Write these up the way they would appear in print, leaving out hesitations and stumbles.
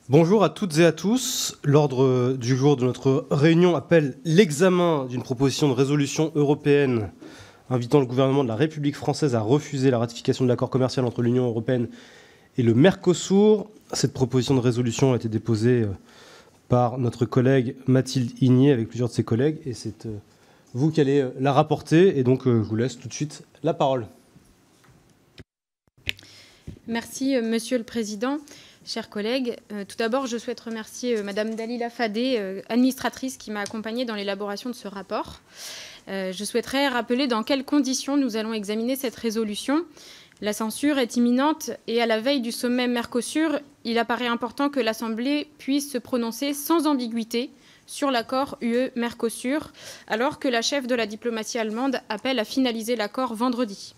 Bonjour à toutes et à tous. L'ordre du jour de notre réunion appelle l'examen d'une proposition de résolution européenne invitant le gouvernement de la République française à refuser la ratification de l'accord commercial entre l'Union européenne et le Mercosur. Cette proposition de résolution a été déposée par notre collègue Mathilde Igné avec plusieurs de ses collègues et c'est vous qui allez la rapporter et donc je vous laisse tout de suite la parole. Merci Monsieur le Président. Chers collègues, tout d'abord, je souhaite remercier Madame Dalila Fadé, administratrice, qui m'a accompagnée dans l'élaboration de ce rapport. Je souhaiterais rappeler dans quelles conditions nous allons examiner cette résolution. La censure est imminente et à la veille du sommet Mercosur, il apparaît important que l'Assemblée puisse se prononcer sans ambiguïté sur l'accord UE-Mercosur, alors que la chef de la diplomatie allemande appelle à finaliser l'accord vendredi.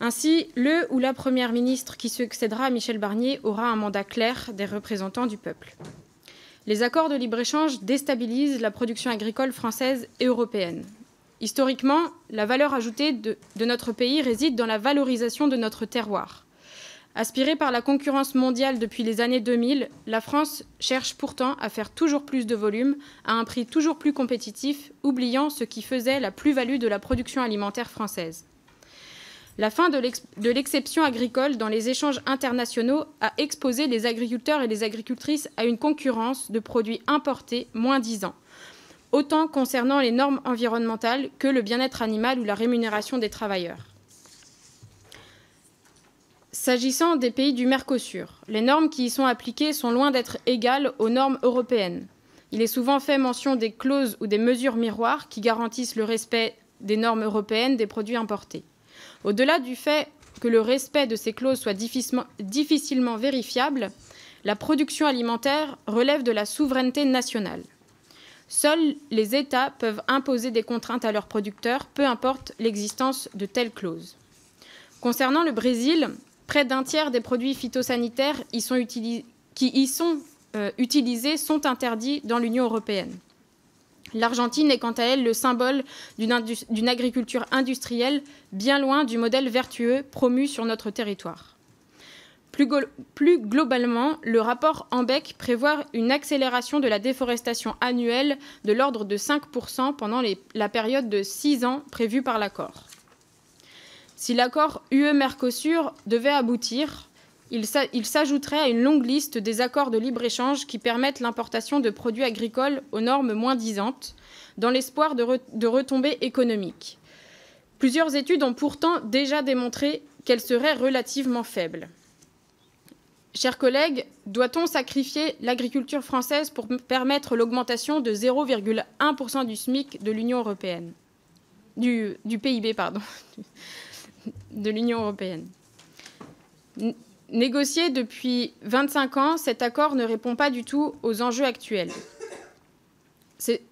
Ainsi, le ou la Première ministre qui succédera à Michel Barnier aura un mandat clair des représentants du peuple. Les accords de libre-échange déstabilisent la production agricole française et européenne. Historiquement, la valeur ajoutée de notre pays réside dans la valorisation de notre terroir. Aspirée par la concurrence mondiale depuis les années 2000, la France cherche pourtant à faire toujours plus de volume, à un prix toujours plus compétitif, oubliant ce qui faisait la plus-value de la production alimentaire française. La fin de l'exception agricole dans les échanges internationaux a exposé les agriculteurs et les agricultrices à une concurrence de produits importés moins-disants, autant concernant les normes environnementales que le bien-être animal ou la rémunération des travailleurs. S'agissant des pays du Mercosur, les normes qui y sont appliquées sont loin d'être égales aux normes européennes. Il est souvent fait mention des clauses ou des mesures miroirs qui garantissent le respect des normes européennes des produits importés. Au-delà du fait que le respect de ces clauses soit difficilement vérifiable, la production alimentaire relève de la souveraineté nationale. Seuls les États peuvent imposer des contraintes à leurs producteurs, peu importe l'existence de telles clauses. Concernant le Brésil, près d'un tiers des produits phytosanitaires qui y sont utilisés sont interdits dans l'Union européenne. L'Argentine est quant à elle le symbole d'une agriculture industrielle bien loin du modèle vertueux promu sur notre territoire. Plus globalement, le rapport Ambec prévoit une accélération de la déforestation annuelle de l'ordre de 5% pendant la période de 6 ans prévue par l'accord. Si l'accord UE-Mercosur devait aboutir, il s'ajouterait à une longue liste des accords de libre-échange qui permettent l'importation de produits agricoles aux normes moins-disantes, dans l'espoir de retombées économiques. Plusieurs études ont pourtant déjà démontré qu'elles seraient relativement faibles. Chers collègues, doit-on sacrifier l'agriculture française pour permettre l'augmentation de 0,1% du SMIC de l'Union européenne, du PIB, pardon, de l'Union européenne? Négocié depuis 25 ans, cet accord ne répond pas du tout aux enjeux actuels.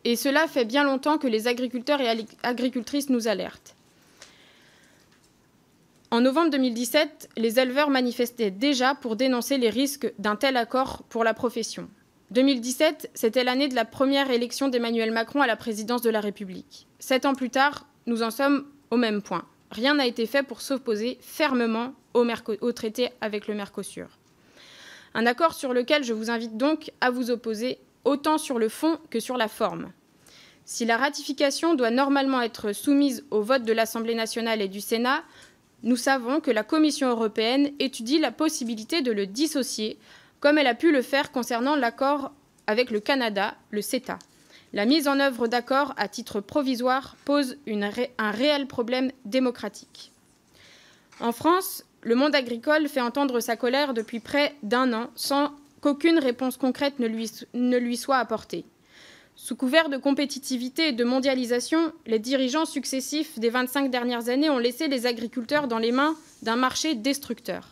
Et cela fait bien longtemps que les agriculteurs et agricultrices nous alertent. En novembre 2017, les éleveurs manifestaient déjà pour dénoncer les risques d'un tel accord pour la profession. 2017, c'était l'année de la première élection d'Emmanuel Macron à la présidence de la République. 7 ans plus tard, nous en sommes au même point. Rien n'a été fait pour s'opposer fermement au traité avec le Mercosur. Un accord sur lequel je vous invite donc à vous opposer, autant sur le fond que sur la forme. Si la ratification doit normalement être soumise au vote de l'Assemblée nationale et du Sénat, nous savons que la Commission européenne étudie la possibilité de le dissocier, comme elle a pu le faire concernant l'accord avec le Canada, le CETA. La mise en œuvre d'accords à titre provisoire pose un réel problème démocratique. En France, le monde agricole fait entendre sa colère depuis près d'1 an sans qu'aucune réponse concrète ne lui soit apportée. Sous couvert de compétitivité et de mondialisation, les dirigeants successifs des 25 dernières années ont laissé les agriculteurs dans les mains d'un marché destructeur.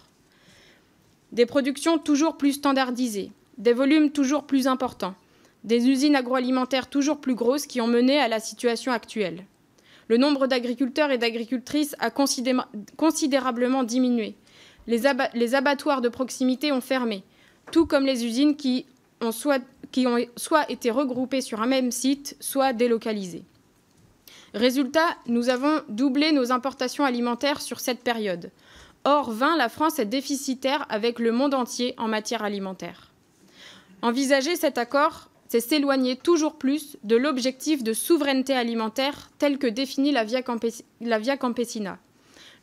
Des productions toujours plus standardisées, des volumes toujours plus importants, des usines agroalimentaires toujours plus grosses qui ont mené à la situation actuelle. Le nombre d'agriculteurs et d'agricultrices a considérablement diminué. Les abattoirs de proximité ont fermé, tout comme les usines qui ont soit été regroupées sur un même site, soit délocalisées. Résultat, nous avons doublé nos importations alimentaires sur cette période. Hors vin, la France est déficitaire avec le monde entier en matière alimentaire. Envisager cet accord, c'est s'éloigner toujours plus de l'objectif de souveraineté alimentaire tel que défini la Via Campesina.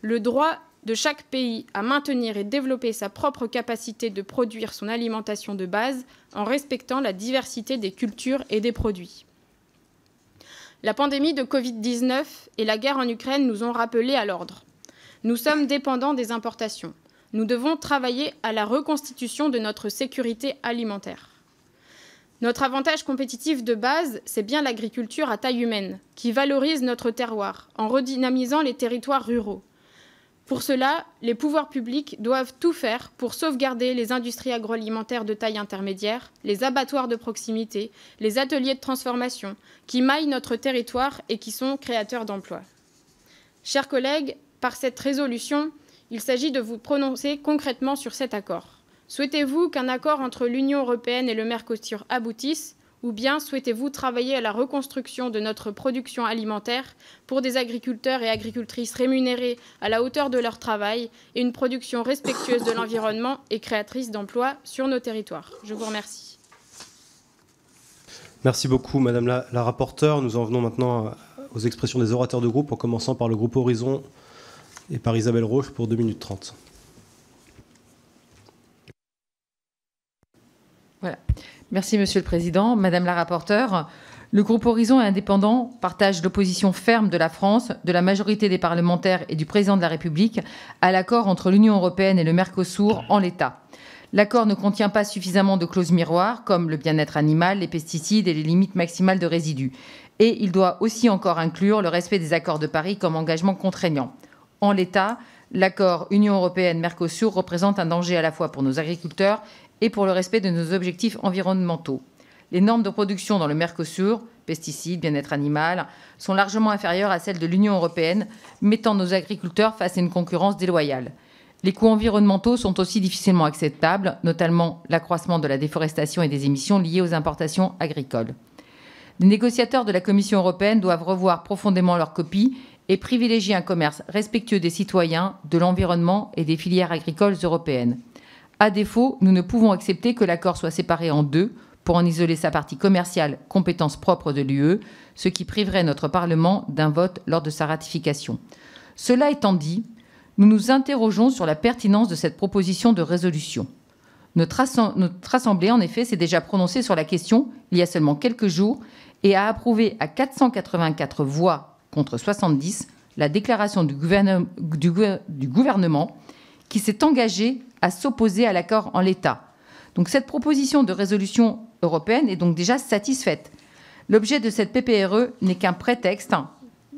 Le droit de chaque pays à maintenir et développer sa propre capacité de produire son alimentation de base en respectant la diversité des cultures et des produits. La pandémie de Covid-19 et la guerre en Ukraine nous ont rappelé à l'ordre. Nous sommes dépendants des importations. Nous devons travailler à la reconstitution de notre sécurité alimentaire. Notre avantage compétitif de base, c'est bien l'agriculture à taille humaine, qui valorise notre terroir en redynamisant les territoires ruraux. Pour cela, les pouvoirs publics doivent tout faire pour sauvegarder les industries agroalimentaires de taille intermédiaire, les abattoirs de proximité, les ateliers de transformation, qui maillent notre territoire et qui sont créateurs d'emplois. Chers collègues, par cette résolution, il s'agit de vous prononcer concrètement sur cet accord. Souhaitez-vous qu'un accord entre l'Union européenne et le Mercosur aboutisse, ou bien souhaitez-vous travailler à la reconstruction de notre production alimentaire pour des agriculteurs et agricultrices rémunérés à la hauteur de leur travail et une production respectueuse de l'environnement et créatrice d'emplois sur nos territoires? Je vous remercie. Merci beaucoup, Madame la rapporteure. Nous en venons maintenant aux expressions des orateurs de groupe, en commençant par le groupe Horizon et par Isabelle Roche pour 2 minutes 30. Voilà. Merci, Monsieur le Président. Madame la rapporteure, le groupe Horizon et Indépendants partage l'opposition ferme de la France, de la majorité des parlementaires et du Président de la République à l'accord entre l'Union européenne et le Mercosur en l'état. L'accord ne contient pas suffisamment de clauses miroirs, comme le bien-être animal, les pesticides et les limites maximales de résidus. Et il doit aussi encore inclure le respect des accords de Paris comme engagement contraignant. En l'état, l'accord Union européenne-Mercosur représente un danger à la fois pour nos agriculteurs et pour le respect de nos objectifs environnementaux. Les normes de production dans le Mercosur, pesticides, bien-être animal, sont largement inférieures à celles de l'Union européenne, mettant nos agriculteurs face à une concurrence déloyale. Les coûts environnementaux sont aussi difficilement acceptables, notamment l'accroissement de la déforestation et des émissions liées aux importations agricoles. Les négociateurs de la Commission européenne doivent revoir profondément leur copie et privilégier un commerce respectueux des citoyens, de l'environnement et des filières agricoles européennes. À défaut, nous ne pouvons accepter que l'accord soit séparé en deux pour en isoler sa partie commerciale, compétence propre de l'UE, ce qui priverait notre Parlement d'un vote lors de sa ratification. Cela étant dit, nous nous interrogeons sur la pertinence de cette proposition de résolution. Notre Assemblée, en effet, s'est déjà prononcée sur la question il y a seulement quelques jours et a approuvé à 484 voix contre 70 la déclaration du gouvernement qui s'est engagé à s'opposer à l'accord en l'état. Donc cette proposition de résolution européenne est donc déjà satisfaite. L'objet de cette PPRE n'est qu'un prétexte,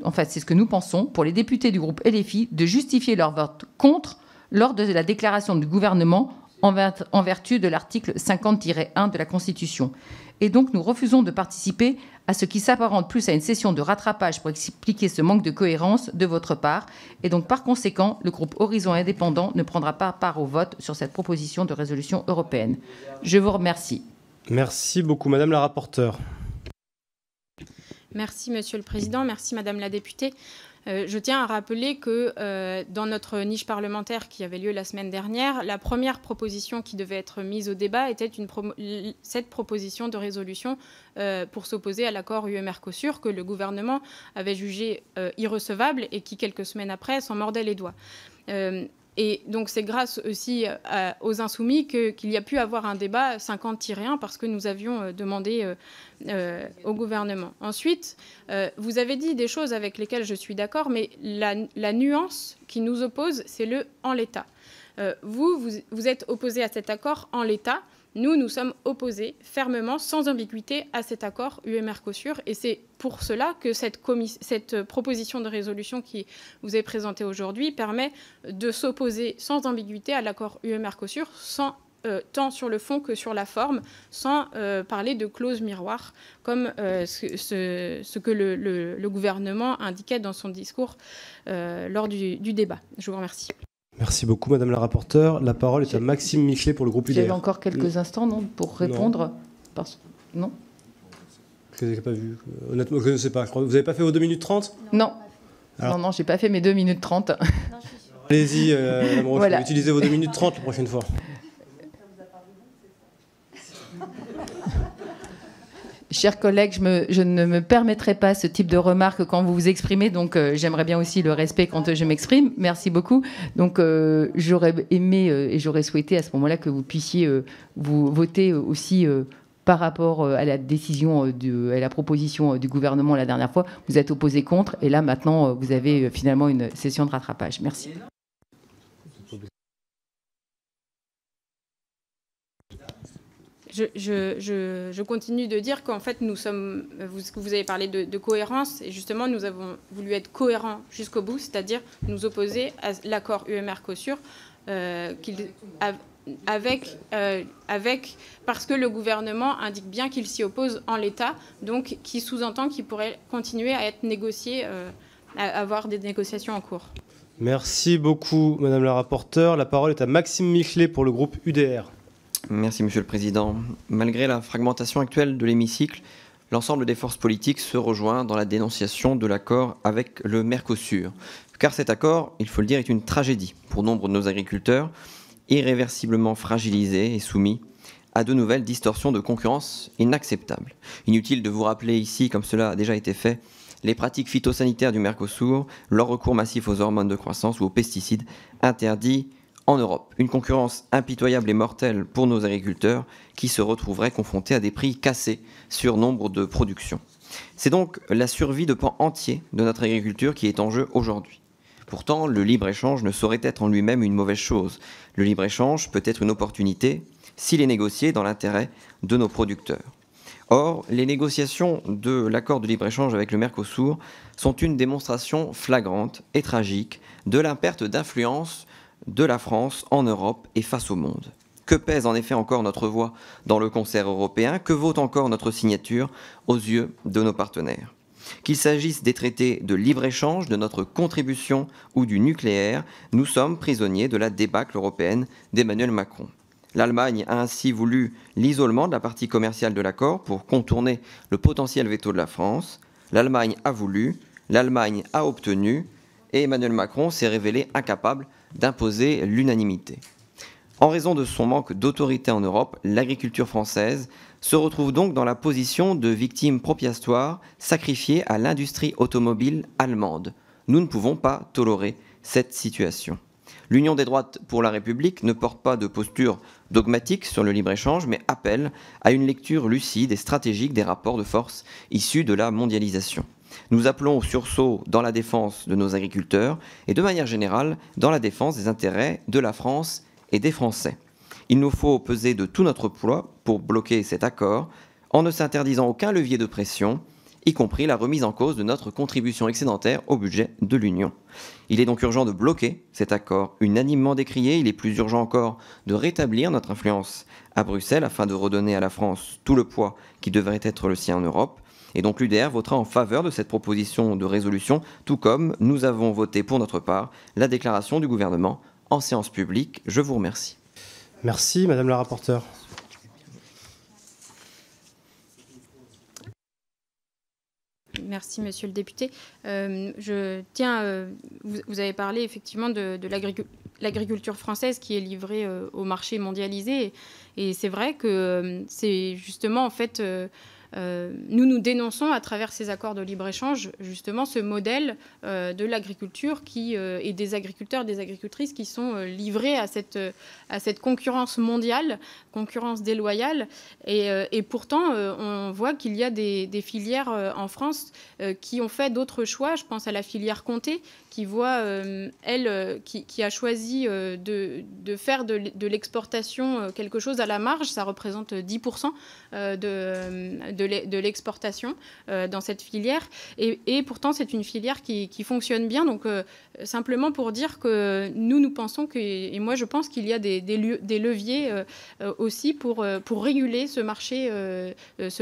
en fait c'est ce que nous pensons, pour les députés du groupe LFI de justifier leur vote contre lors de la déclaration du gouvernement en vertu de l'article 50-1 de la Constitution. Et donc nous refusons de participer à ce qui s'apparente plus à une session de rattrapage pour expliquer ce manque de cohérence de votre part. Et donc par conséquent, le groupe Horizon Indépendant ne prendra pas part au vote sur cette proposition de résolution européenne. Je vous remercie. Merci beaucoup, Madame la rapporteure. Merci, Monsieur le Président. Merci, Madame la députée. Je tiens à rappeler que dans notre niche parlementaire qui avait lieu la semaine dernière, la première proposition qui devait être mise au débat était cette proposition de résolution pour s'opposer à l'accord UE-Mercosur que le gouvernement avait jugé irrecevable et qui, quelques semaines après, s'en mordait les doigts. Et donc c'est grâce aussi aux Insoumis qu'il y a pu avoir un débat 50-1 parce que nous avions demandé au gouvernement. Ensuite, vous avez dit des choses avec lesquelles je suis d'accord, mais la nuance qui nous oppose, c'est le « en l'état ». Vous êtes opposé à cet accord en l'état. Nous sommes opposés fermement, sans ambiguïté, à cet accord UE-Mercosur. Et c'est pour cela que cette proposition de résolution qui vous est présentée aujourd'hui permet de s'opposer sans ambiguïté à l'accord UE-Mercosur, tant sur le fond que sur la forme, sans parler de clauses miroirs, comme ce que le gouvernement indiquait dans son discours lors du débat. Je vous remercie. Merci beaucoup, Madame la rapporteure. La parole est à Maxime Michelet pour le groupe UDR. J'avais encore quelques instants, non, pour répondre. Non. Je ne les ai pas vus. Honnêtement, je ne sais pas. Vous n'avez pas fait vos 2 minutes 30 ? Non. Alors... Non, je n'ai pas fait mes 2 minutes 30. Allez-y, voilà. Utilisez vos 2 minutes 30 la prochaine fois. Chers collègues, je ne me permettrai pas ce type de remarques quand vous vous exprimez, donc j'aimerais bien aussi le respect quand je m'exprime. Merci beaucoup. Donc j'aurais aimé et j'aurais souhaité à ce moment-là que vous puissiez vous voter aussi par rapport à la décision, à la proposition du gouvernement la dernière fois. Vous êtes opposé contre et là maintenant vous avez finalement une session de rattrapage. Merci. Je continue de dire qu'en fait, vous avez parlé de cohérence, et justement, nous avons voulu être cohérents jusqu'au bout, c'est-à-dire nous opposer à l'accord UE-Mercosur, parce que le gouvernement indique bien qu'il s'y oppose en l'état, donc qui sous-entend qu'il pourrait continuer à être négocié, à avoir des négociations en cours. Merci beaucoup, Madame la rapporteure. La parole est à Maxime Michelet pour le groupe UDR. Merci Monsieur le Président. Malgré la fragmentation actuelle de l'hémicycle, l'ensemble des forces politiques se rejoint dans la dénonciation de l'accord avec le Mercosur. Car cet accord, il faut le dire, est une tragédie pour nombre de nos agriculteurs, irréversiblement fragilisés et soumis à de nouvelles distorsions de concurrence inacceptables. Inutile de vous rappeler ici, comme cela a déjà été fait, les pratiques phytosanitaires du Mercosur, leur recours massif aux hormones de croissance ou aux pesticides interdits en Europe. Une concurrence impitoyable et mortelle pour nos agriculteurs qui se retrouveraient confrontés à des prix cassés sur nombre de productions. C'est donc la survie de pans entiers de notre agriculture qui est en jeu aujourd'hui. Pourtant, le libre-échange ne saurait être en lui-même une mauvaise chose. Le libre-échange peut être une opportunité s'il est négocié dans l'intérêt de nos producteurs. Or, les négociations de l'accord de libre-échange avec le Mercosur sont une démonstration flagrante et tragique de la perte d'influence de la France en Europe et face au monde. Que pèse en effet encore notre voix dans le concert européen? Que vaut encore notre signature aux yeux de nos partenaires? Qu'il s'agisse des traités de libre-échange, de notre contribution ou du nucléaire, nous sommes prisonniers de la débâcle européenne d'Emmanuel Macron. L'Allemagne a ainsi voulu l'isolement de la partie commerciale de l'accord pour contourner le potentiel veto de la France. L'Allemagne a voulu, l'Allemagne a obtenu, et Emmanuel Macron s'est révélé incapable d'imposer l'unanimité. En raison de son manque d'autorité en Europe, l'agriculture française se retrouve donc dans la position de victime propiatoire sacrifiée à l'industrie automobile allemande. Nous ne pouvons pas tolérer cette situation. L'Union des droites pour la République ne porte pas de posture dogmatique sur le libre-échange, mais appelle à une lecture lucide et stratégique des rapports de force issus de la mondialisation. Nous appelons au sursaut dans la défense de nos agriculteurs et de manière générale dans la défense des intérêts de la France et des Français. Il nous faut peser de tout notre poids pour bloquer cet accord en ne s'interdisant aucun levier de pression, y compris la remise en cause de notre contribution excédentaire au budget de l'Union. Il est donc urgent de bloquer cet accord unanimement décrié. Il est plus urgent encore de rétablir notre influence à Bruxelles afin de redonner à la France tout le poids qui devrait être le sien en Europe. Et donc l'UDR votera en faveur de cette proposition de résolution, tout comme nous avons voté pour notre part la déclaration du gouvernement en séance publique. Je vous remercie. Merci, Madame la rapporteure. Merci, monsieur le député. Je tiens, vous avez parlé effectivement de l'agriculture française qui est livrée au marché mondialisé. Et c'est vrai que c'est justement, en fait, nous dénonçons à travers ces accords de libre-échange justement ce modèle de l'agriculture et des agriculteurs, des agricultrices qui sont livrés à cette concurrence mondiale, concurrence déloyale. Et pourtant, on voit qu'il y a des filières en France qui ont fait d'autres choix. Je pense à la filière Comté qui voit, qui a choisi de faire de l'exportation quelque chose à la marge. Ça représente 10% de l'exportation dans cette filière. Et pourtant, c'est une filière qui fonctionne bien. Donc, simplement pour dire que nous pensons et moi, je pense qu'il y a des leviers aussi pour réguler ce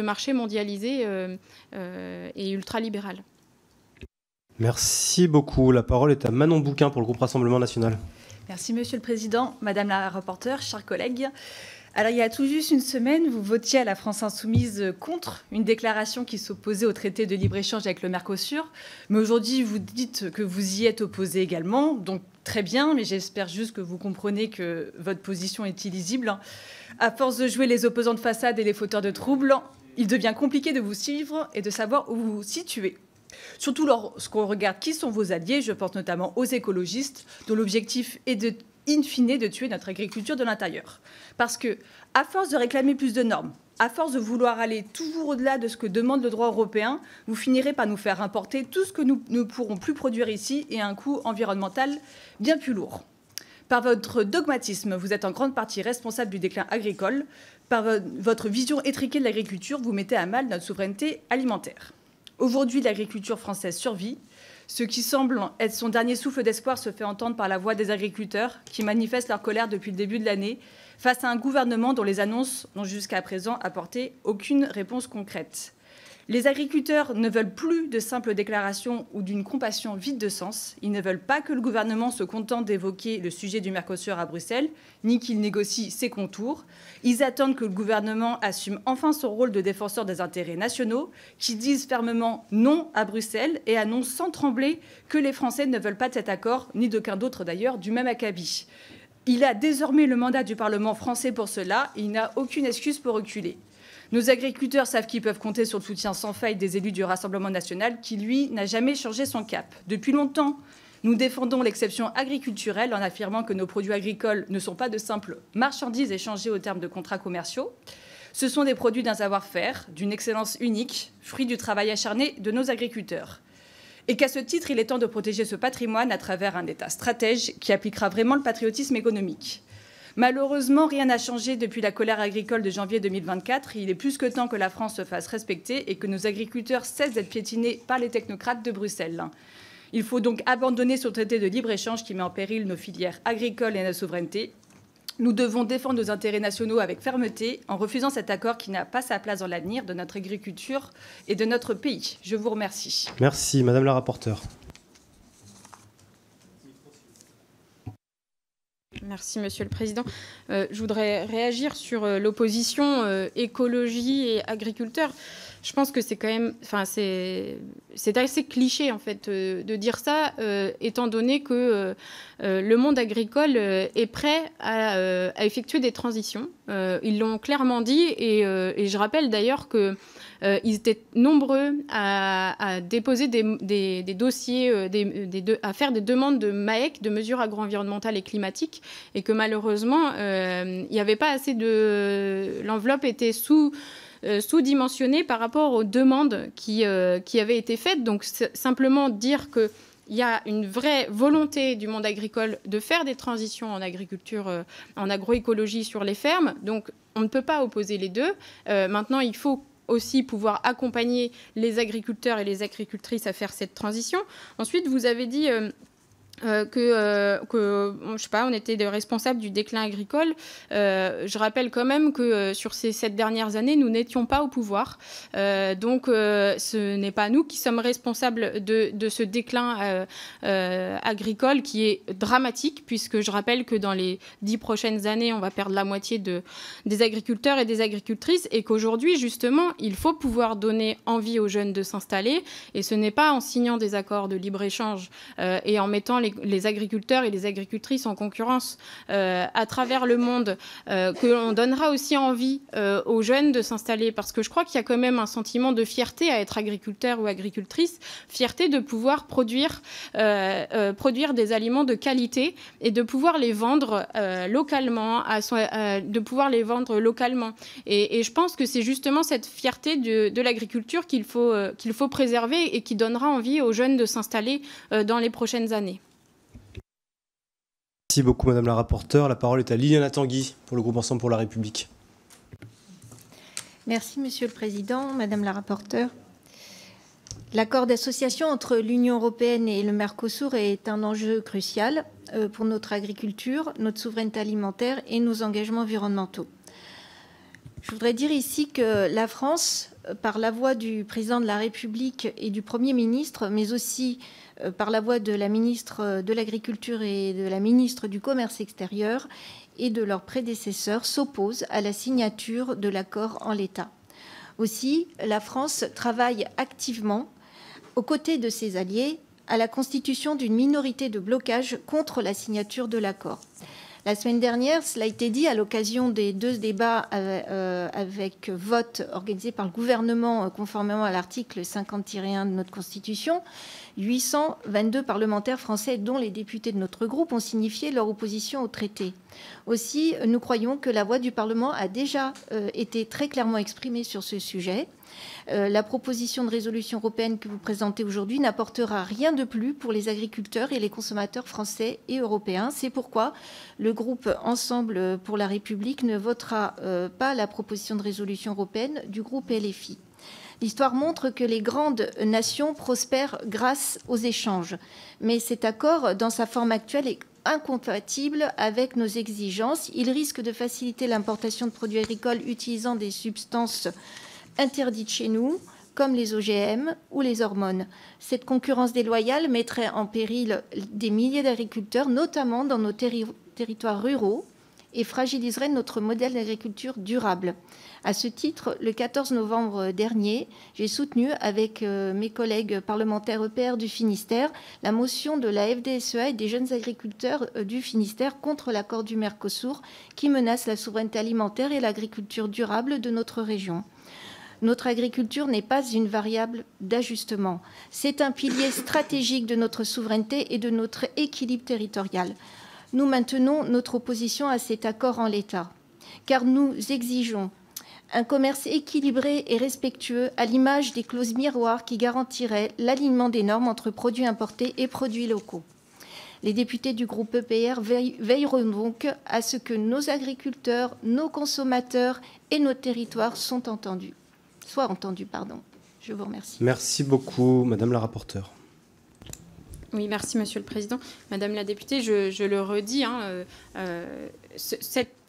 marché mondialisé et ultralibéral. Merci beaucoup. La parole est à Manon Bouquin pour le groupe Rassemblement National. Merci Monsieur le Président, Madame la rapporteure, chers collègues. Alors, il y a tout juste une semaine, vous votiez à la France Insoumise contre une déclaration qui s'opposait au traité de libre-échange avec le Mercosur. Mais aujourd'hui, vous dites que vous y êtes opposé également. Donc, très bien, mais j'espère juste que vous comprenez que votre position est illisible. À force de jouer les opposants de façade et les fauteurs de troubles, il devient compliqué de vous suivre et de savoir où vous vous situez. Surtout lorsqu'on regarde qui sont vos alliés, je pense notamment aux écologistes, dont l'objectif est de, in fine, de tuer notre agriculture de l'intérieur. Parce que, à force de réclamer plus de normes, à force de vouloir aller toujours au-delà de ce que demande le droit européen, vous finirez par nous faire importer tout ce que nous ne pourrons plus produire ici et à un coût environnemental bien plus lourd. Par votre dogmatisme, vous êtes en grande partie responsable du déclin agricole. Par votre vision étriquée de l'agriculture, vous mettez à mal notre souveraineté alimentaire. Aujourd'hui, l'agriculture française survit. Ce qui semble être son dernier souffle d'espoir se fait entendre par la voix des agriculteurs qui manifestent leur colère depuis le début de l'année face à un gouvernement dont les annonces n'ont jusqu'à présent apporté aucune réponse concrète. Les agriculteurs ne veulent plus de simples déclarations ou d'une compassion vide de sens. Ils ne veulent pas que le gouvernement se contente d'évoquer le sujet du Mercosur à Bruxelles, ni qu'il négocie ses contours. Ils attendent que le gouvernement assume enfin son rôle de défenseur des intérêts nationaux, qui disent fermement non à Bruxelles et annoncent sans trembler que les Français ne veulent pas de cet accord, ni d'aucun d'autre d'ailleurs, du même acabit. Il a désormais le mandat du Parlement français pour cela et il n'a aucune excuse pour reculer. Nos agriculteurs savent qu'ils peuvent compter sur le soutien sans faille des élus du Rassemblement national qui, lui, n'a jamais changé son cap. Depuis longtemps, nous défendons l'exception agriculturelle en affirmant que nos produits agricoles ne sont pas de simples marchandises échangées au terme de contrats commerciaux. Ce sont des produits d'un savoir-faire, d'une excellence unique, fruit du travail acharné de nos agriculteurs. Et qu'à ce titre, il est temps de protéger ce patrimoine à travers un État stratège qui appliquera vraiment le patriotisme économique. Malheureusement, rien n'a changé depuis la colère agricole de janvier 2024. Il est plus que temps que la France se fasse respecter et que nos agriculteurs cessent d'être piétinés par les technocrates de Bruxelles. Il faut donc abandonner ce traité de libre-échange qui met en péril nos filières agricoles et notre souveraineté. Nous devons défendre nos intérêts nationaux avec fermeté en refusant cet accord qui n'a pas sa place dans l'avenir de notre agriculture et de notre pays. Je vous remercie. Merci, Madame la rapporteure. Merci, Monsieur le Président. Je voudrais réagir sur l'opposition écologie et agriculteurs. Je pense que c'est quand même, c'est assez cliché en fait de dire ça, étant donné que le monde agricole est prêt à effectuer des transitions. Ils l'ont clairement dit et je rappelle d'ailleurs que ils étaient nombreux à déposer des dossiers, à faire des demandes de MAEC, de mesures agro-environnementales et climatiques, et que malheureusement, il n'y avait pas assez de... L'enveloppe était sous-dimensionnée par rapport aux demandes qui avaient été faites. Donc, simplement dire que il y a une vraie volonté du monde agricole de faire des transitions en agriculture, en agroécologie sur les fermes. Donc, on ne peut pas opposer les deux. Maintenant, il faut aussi pouvoir accompagner les agriculteurs et les agricultrices à faire cette transition. Ensuite, vous avez dit que je sais pas, on était des responsables du déclin agricole. Je rappelle quand même que sur ces 7 dernières années, nous n'étions pas au pouvoir. Donc, ce n'est pas nous qui sommes responsables de ce déclin agricole qui est dramatique, puisque je rappelle que dans les 10 prochaines années, on va perdre la moitié des agriculteurs et des agricultrices, et qu'aujourd'hui, justement, il faut pouvoir donner envie aux jeunes de s'installer, et ce n'est pas en signant des accords de libre-échange et en mettant les agriculteurs et les agricultrices en concurrence à travers le monde que l'on donnera aussi envie aux jeunes de s'installer, parce que je crois qu'il y a quand même un sentiment de fierté à être agriculteur ou agricultrice, fierté de pouvoir produire des aliments de qualité et de pouvoir les vendre localement, de pouvoir les vendre localement. Et je pense que c'est justement cette fierté de l'agriculture qu'il faut préserver et qui donnera envie aux jeunes de s'installer dans les prochaines années. Merci beaucoup, Madame la rapporteure. La parole est à Liliana Tanguy pour le groupe Ensemble pour la République. Merci, Monsieur le Président, Madame la rapporteure. L'accord d'association entre l'Union européenne et le Mercosur est un enjeu crucial pour notre agriculture, notre souveraineté alimentaire et nos engagements environnementaux. Je voudrais dire ici que la France, par la voix du Président de la République et du Premier ministre, mais aussi par la voix de la ministre de l'Agriculture et de la ministre du Commerce extérieur et de leurs prédécesseurs, s'oppose à la signature de l'accord en l'état. Aussi, la France travaille activement aux côtés de ses alliés à la constitution d'une minorité de blocage contre la signature de l'accord. La semaine dernière, cela a été dit à l'occasion des 2 débats avec vote organisés par le gouvernement conformément à l'article 50-1 de notre Constitution, 822 parlementaires français, dont les députés de notre groupe, ont signifié leur opposition au traité. Aussi, nous croyons que la voix du Parlement a déjà été très clairement exprimée sur ce sujet. La proposition de résolution européenne que vous présentez aujourd'hui n'apportera rien de plus pour les agriculteurs et les consommateurs français et européens. C'est pourquoi le groupe Ensemble pour la République ne votera pas la proposition de résolution européenne du groupe LFI. L'histoire montre que les grandes nations prospèrent grâce aux échanges. Mais cet accord, dans sa forme actuelle, est incompatible avec nos exigences. Il risque de faciliter l'importation de produits agricoles utilisant des substances interdites chez nous, comme les OGM ou les hormones. Cette concurrence déloyale mettrait en péril des milliers d'agriculteurs, notamment dans nos territoires ruraux, et fragiliserait notre modèle d'agriculture durable. À ce titre, le 14 novembre dernier, j'ai soutenu avec mes collègues parlementaires EPR du Finistère la motion de la FDSEA et des jeunes agriculteurs du Finistère contre l'accord du Mercosur qui menace la souveraineté alimentaire et l'agriculture durable de notre région. Notre agriculture n'est pas une variable d'ajustement. C'est un pilier stratégique de notre souveraineté et de notre équilibre territorial. Nous maintenons notre opposition à cet accord en l'état, car nous exigeons un commerce équilibré et respectueux à l'image des clauses miroirs qui garantiraient l'alignement des normes entre produits importés et produits locaux. Les députés du groupe EPR veilleront donc à ce que nos agriculteurs, nos consommateurs et nos territoires soient entendus. Je vous remercie. Merci beaucoup, Madame la rapporteure. Oui, merci Monsieur le Président. Madame la députée, je le redis,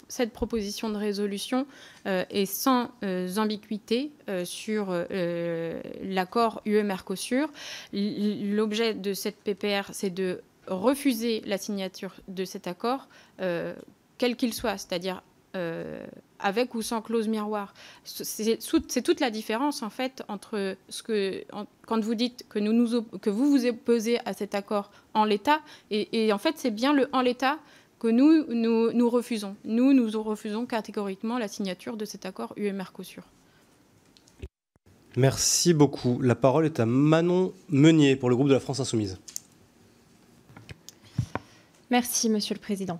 cette proposition de résolution est sans ambiguïté sur l'accord UE-Mercosur. L'objet de cette PPR, c'est de refuser la signature de cet accord, quel qu'il soit, c'est-à-dire avec ou sans clause miroir. C'est toute la différence, en fait, entre quand vous dites que vous vous opposez à cet accord en l'état, et en fait, c'est bien le en l'état que nous refusons. Nous refusons catégoriquement la signature de cet accord UE-Mercosur. Merci beaucoup. La parole est à Manon Meunier pour le groupe de la France Insoumise. Merci, Monsieur le Président.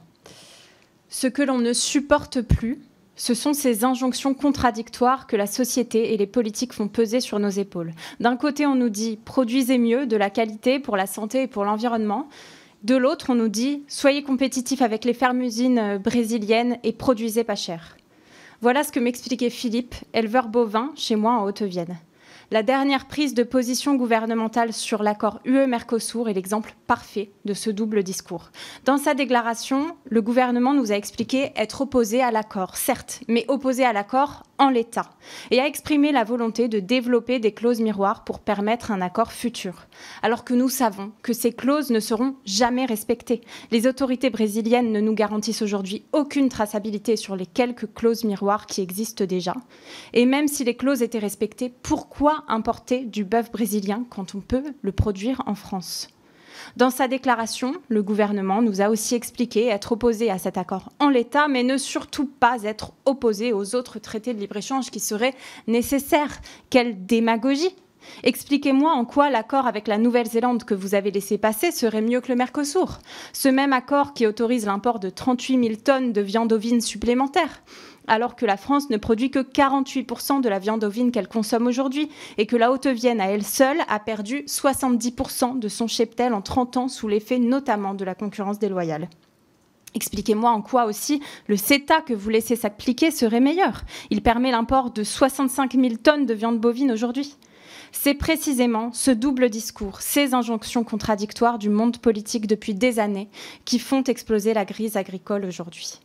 Ce que l'on ne supporte plus, ce sont ces injonctions contradictoires que la société et les politiques font peser sur nos épaules. D'un côté, on nous dit « produisez mieux, de la qualité pour la santé et pour l'environnement ». De l'autre, on nous dit « soyez compétitifs avec les fermes-usines brésiliennes et produisez pas cher ». Voilà ce que m'expliquait Philippe, éleveur bovin chez moi en Haute-Vienne. La dernière prise de position gouvernementale sur l'accord UE-Mercosur est l'exemple parfait de ce double discours. Dans sa déclaration, le gouvernement nous a expliqué être opposé à l'accord, certes, mais opposé à l'accord en l'état, et a exprimé la volonté de développer des clauses miroirs pour permettre un accord futur. Alors que nous savons que ces clauses ne seront jamais respectées. Les autorités brésiliennes ne nous garantissent aujourd'hui aucune traçabilité sur les quelques clauses miroirs qui existent déjà. Et même si les clauses étaient respectées, pourquoi importer du bœuf brésilien quand on peut le produire en France ? Dans sa déclaration, le gouvernement nous a aussi expliqué être opposé à cet accord en l'état, mais ne surtout pas être opposé aux autres traités de libre-échange qui seraient nécessaires. Quelle démagogie ! Expliquez-moi en quoi l'accord avec la Nouvelle-Zélande que vous avez laissé passer serait mieux que le Mercosur. Ce même accord qui autorise l'import de 38 000 tonnes de viande ovine supplémentaire, alors que la France ne produit que 48% de la viande ovine qu'elle consomme aujourd'hui et que la Haute-Vienne, à elle seule, a perdu 70% de son cheptel en 30 ans sous l'effet notamment de la concurrence déloyale. Expliquez-moi en quoi aussi le CETA que vous laissez s'appliquer serait meilleur. Il permet l'import de 65 000 tonnes de viande bovine aujourd'hui. C'est précisément ce double discours, ces injonctions contradictoires du monde politique depuis des années qui font exploser la crise agricole aujourd'hui.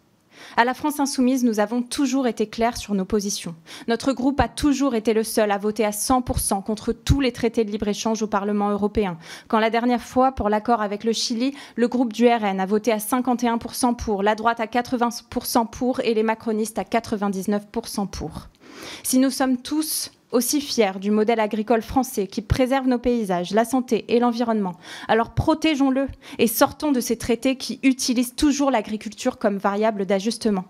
À la France Insoumise, nous avons toujours été clairs sur nos positions. Notre groupe a toujours été le seul à voter à 100% contre tous les traités de libre-échange au Parlement européen. Quand la dernière fois, pour l'accord avec le Chili, le groupe du RN a voté à 51% pour, la droite à 80% pour et les macronistes à 99% pour. Si nous sommes tous aussi fiers du modèle agricole français qui préserve nos paysages, la santé et l'environnement. Alors protégeons-le et sortons de ces traités qui utilisent toujours l'agriculture comme variable d'ajustement.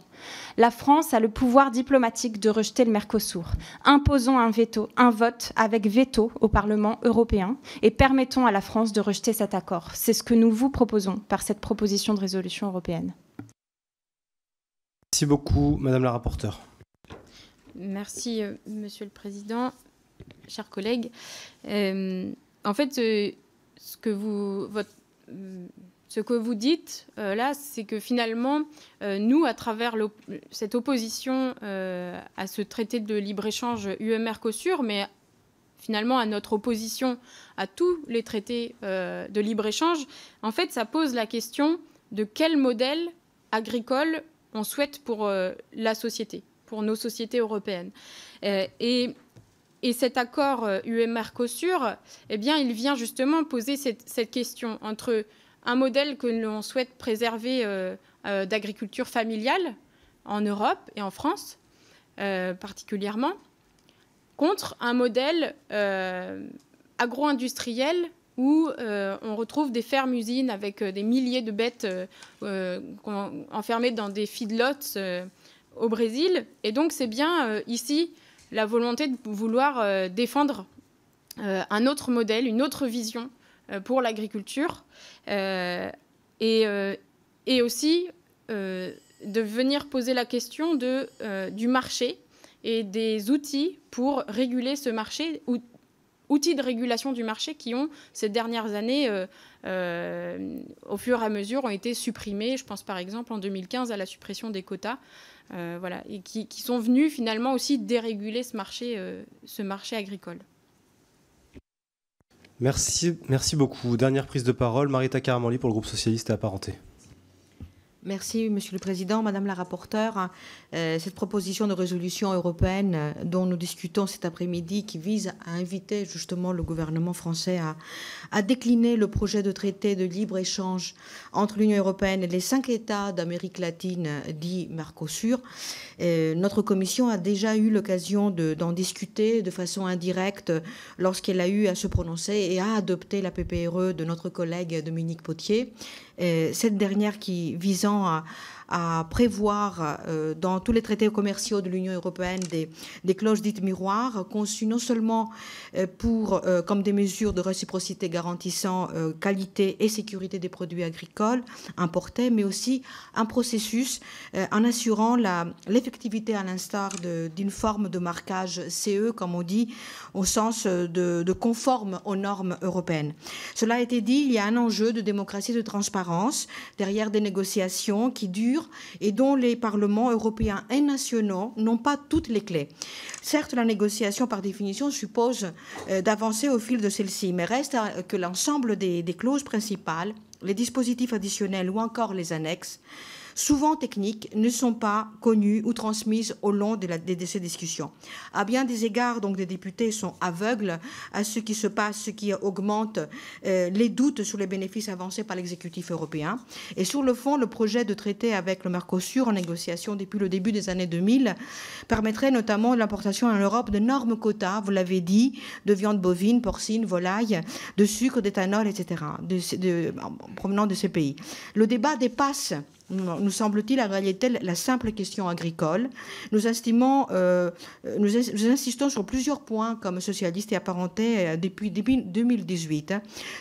La France a le pouvoir diplomatique de rejeter le Mercosur. Imposons un vote avec veto au Parlement européen et permettons à la France de rejeter cet accord. C'est ce que nous vous proposons par cette proposition de résolution européenne. Merci beaucoup, Madame la rapporteure. Merci, Monsieur le Président, chers collègues. En fait, ce que vous dites là, c'est que finalement, nous, à travers cette opposition à ce traité de libre-échange UE-Mercosur, mais finalement à notre opposition à tous les traités de libre-échange, en fait, ça pose la question de quel modèle agricole on souhaite pour la société, pour nos sociétés européennes. Et cet accord UE-Mercosur, eh bien, il vient justement poser cette question entre un modèle que l'on souhaite préserver d'agriculture familiale en Europe et en France particulièrement, contre un modèle agro-industriel où on retrouve des fermes-usines avec des milliers de bêtes enfermées dans des feedlots au Brésil. Et donc, c'est bien ici la volonté de vouloir défendre un autre modèle, une autre vision pour l'agriculture et aussi de venir poser la question du marché et des outils pour réguler ce marché, outils de régulation du marché qui ont, ces dernières années, au fur et à mesure, ont été supprimés. Je pense par exemple en 2015 à la suppression des quotas, voilà, et qui sont venus finalement aussi déréguler ce marché agricole. Merci beaucoup. Dernière prise de parole, Marita Karamanli pour le groupe socialiste et apparenté. Merci, Monsieur le Président, Madame la rapporteure. Cette proposition de résolution européenne dont nous discutons cet après-midi, qui vise à inviter justement le gouvernement français à décliner le projet de traité de libre-échange entre l'Union européenne et les 5 États d'Amérique latine, dit Mercosur. Notre commission a déjà eu l'occasion d'en discuter de façon indirecte lorsqu'elle a eu à se prononcer et a adopté la PPRE de notre collègue Dominique Potier. Cette dernière qui visant à prévoir dans tous les traités commerciaux de l'Union européenne des clauses dites miroirs, conçues non seulement comme des mesures de réciprocité garantissant qualité et sécurité des produits agricoles importés, mais aussi un processus en assurant l'effectivité à l'instar d'une forme de marquage CE, comme on dit, au sens de conforme aux normes européennes. Cela a été dit, il y a un enjeu de démocratie et de transparence derrière des négociations qui durent et dont les parlements européens et nationaux n'ont pas toutes les clés. Certes, la négociation, par définition, suppose d'avancer au fil de celle-ci, mais reste que l'ensemble des clauses principales, les dispositifs additionnels ou encore les annexes, souvent techniques, ne sont pas connues ou transmises au long de ces discussions. À bien des égards, donc, des députés sont aveugles à ce qui se passe, ce qui augmente les doutes sur les bénéfices avancés par l'exécutif européen. Et sur le fond, le projet de traité avec le Mercosur, en négociation depuis le début des années 2000, permettrait notamment l'importation en Europe d'énormes quotas, vous l'avez dit, de viande bovine, porcine, volaille, de sucre, d'éthanol, etc., provenant de ces pays. Le débat dépasse, nous semble-t-il, en réalité, la simple question agricole. Nous insistons sur plusieurs points comme socialistes et apparentés depuis 2018.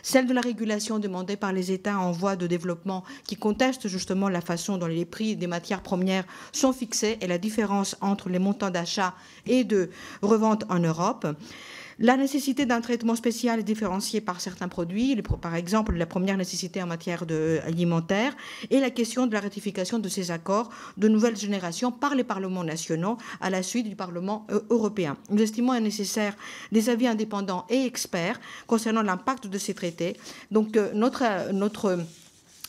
Celle de la régulation demandée par les États en voie de développement qui contestent justement la façon dont les prix des matières premières sont fixés et la différence entre les montants d'achat et de revente en Europe. La nécessité d'un traitement spécial différencié par certains produits, par exemple la première nécessité en matière alimentaire, et la question de la ratification de ces accords de nouvelle génération par les parlements nationaux à la suite du Parlement européen. Nous estimons nécessaire des avis indépendants et experts concernant l'impact de ces traités. Donc